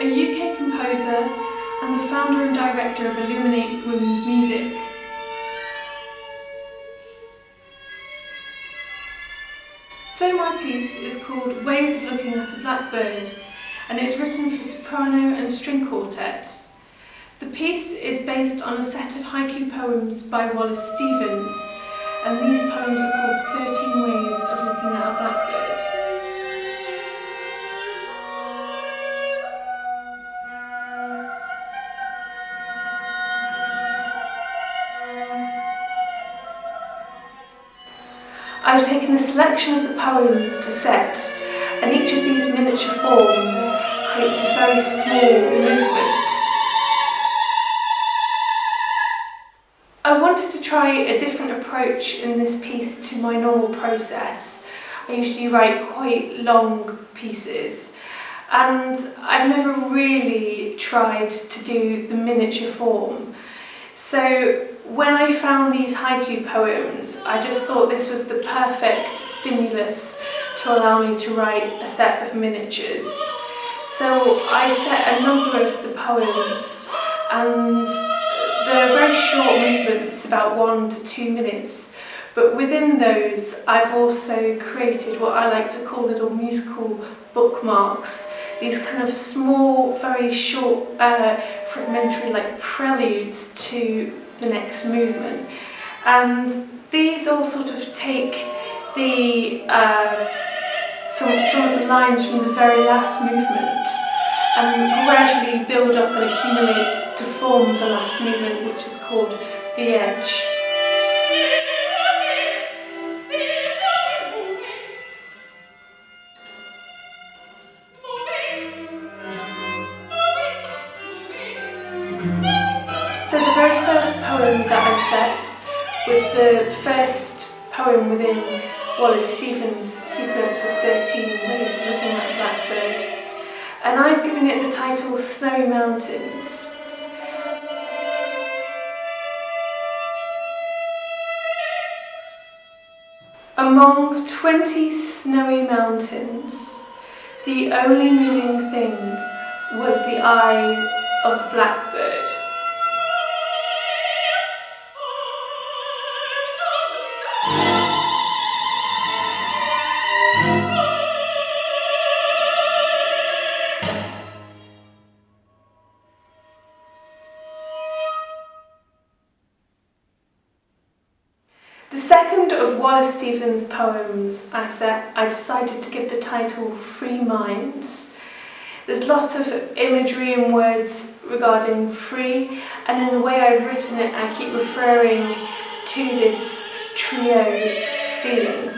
a UK composer and the founder and director of Illuminate Women's Music. So my piece is called Ways of Looking at a Blackbird, and it's written for soprano and string quartet. The piece is based on a set of haiku poems by Wallace Stevens, and these poems are called 13 Ways of Looking at a Blackbird. I've taken a selection of the poems to set, and each of these miniature forms creates a very small movement. I wanted to try a different approach in this piece to my normal process. I usually write quite long pieces, and I've never really tried to do the miniature form. So when I found these haiku poems, I just thought this was the perfect stimulus to allow me to write a set of miniatures. So I set a number of the poems, and they're very short movements, about 1 to 2 minutes. But within those, I've also created what I like to call little musical bookmarks. These kind of small, very short, fragmentary, like preludes to the next movement. And these all sort of take the some of the lines from the very last movement and gradually build up and accumulate to form the last movement, which is called the edge. So the very first poem that I set was the first poem within Wallace Stevens' sequence of 13 Ways of Looking at a Blackbird, and I've given it the title Snape Maltings. Among 20 snowy mountains, the only moving thing was the eye of the blackbird. The second of Wallace Stevens' poems I decided to give the title Free Minds. There's lots of imagery and words regarding free, and in the way I've written it, I keep referring to this trio feeling.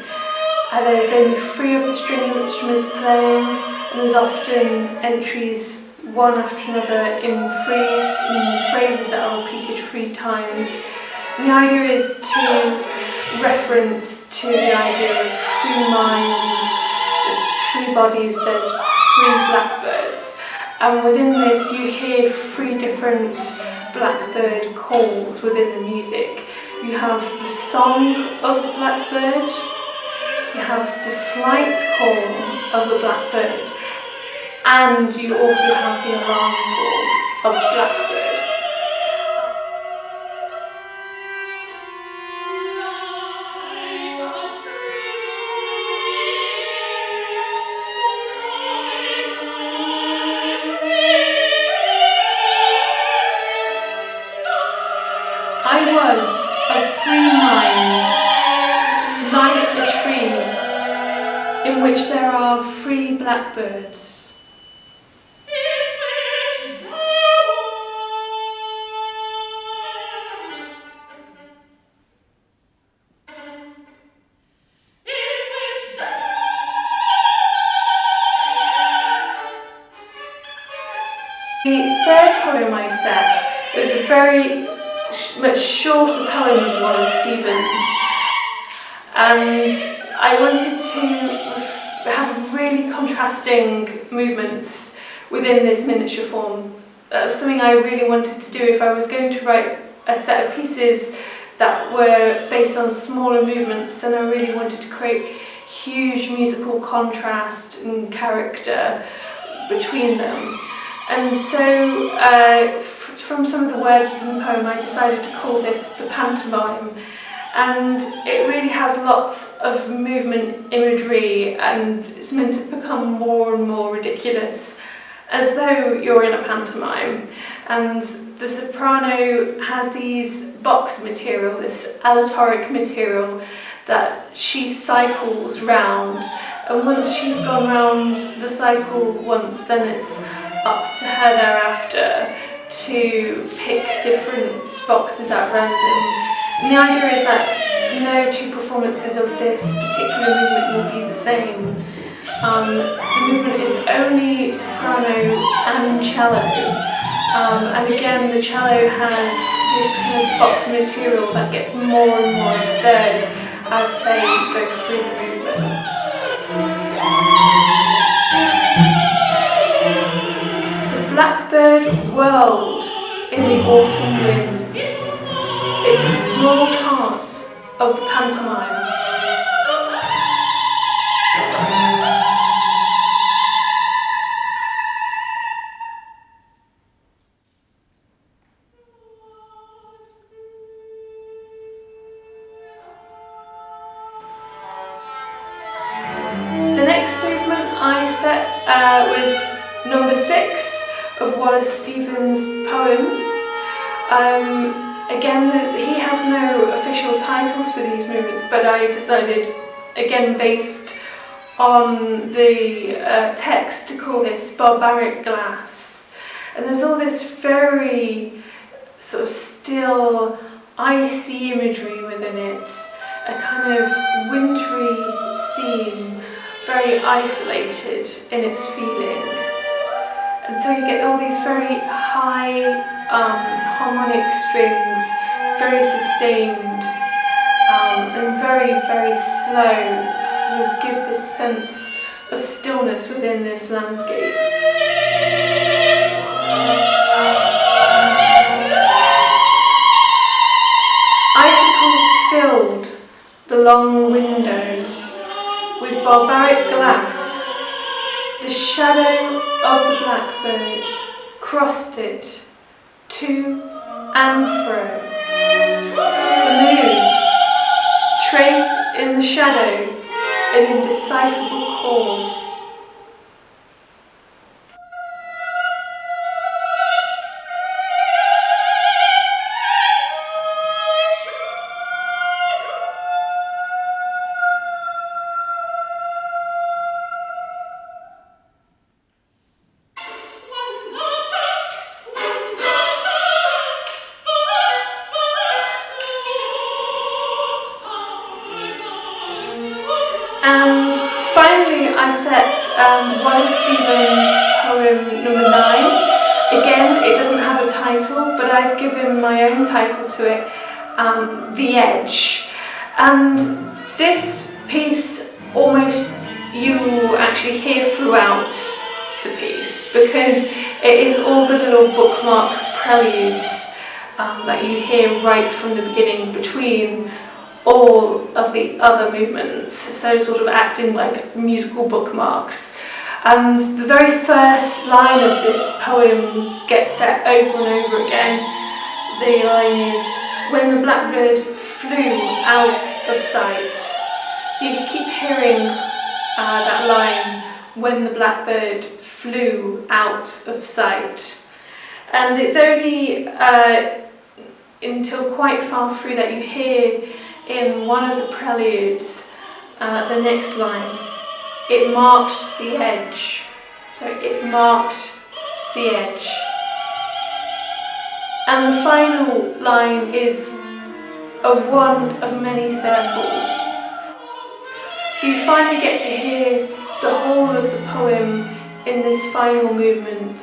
There's only 3 of the string instruments playing, and there's often entries one after another in phrases that are repeated 3 times. And the idea is to reference to the idea of free minds, there's 3 bodies, there's 3 blackbirds, and within this you hear 3 different blackbird calls within the music. You have the song of the blackbird, you have the flight call of the blackbird, and you also have the alarm call of the blackbird. I was of free mind, like the tree in which there are 3 blackbirds. The third poem I set was a very much shorter poem of Wallace Stevens, and I wanted to have really contrasting movements within this miniature form. That was something I really wanted to do if I was going to write a set of pieces that were based on smaller movements, and I really wanted to create huge musical contrast and character between them. And so from some of the words within the poem, I decided to call this the pantomime. And it really has lots of movement imagery, and it's meant to become more and more ridiculous, as though you're in a pantomime. And the soprano has these box material, this aleatoric material that she cycles round. And once she's gone round the cycle once, then it's up to her thereafter to pick different boxes at random. And the idea is that no two performances of this particular movement will be the same. The movement is only soprano and cello. And again, the cello has this kind of box material that gets more and more absurd as they go through the movement. The blackbird whirled in the autumn winds. It's a small part of the pantomime. The next movement I set was number 6 of Wallace Stevens' poems. Again, he has no official titles for these movements, but I decided, again based on the text, to call this Barbarous Glass. And there's all this very sort of still, icy imagery within it, a kind of wintry scene, very isolated in its feeling. And so you get all these very high harmonic strings, very sustained, and very, very slow, to sort of give this sense of stillness within this landscape. Icicles filled the long window with barbaric glass. The shadow of the blackbird crossed it to and fro. The mood traced in the shadow an indecipherable cause. And finally I set Wallace Stevens' poem number 9. Again, it doesn't have a title, but I've given my own title to it, The Edge. And this piece almost you actually hear throughout the piece, because it is all the little bookmark preludes that you hear right from the beginning between all of the other movements, so sort of acting like musical bookmarks. And the very first line of this poem gets set over and over again. The line is, "When the blackbird flew out of sight." So you keep hearing that line, "When the blackbird flew out of sight." And it's only until quite far through that you hear in one of the preludes, the next line, "It marked the edge." So it marked the edge. And the final line is of one of many circles. So you finally get to hear the whole of the poem in this final movement.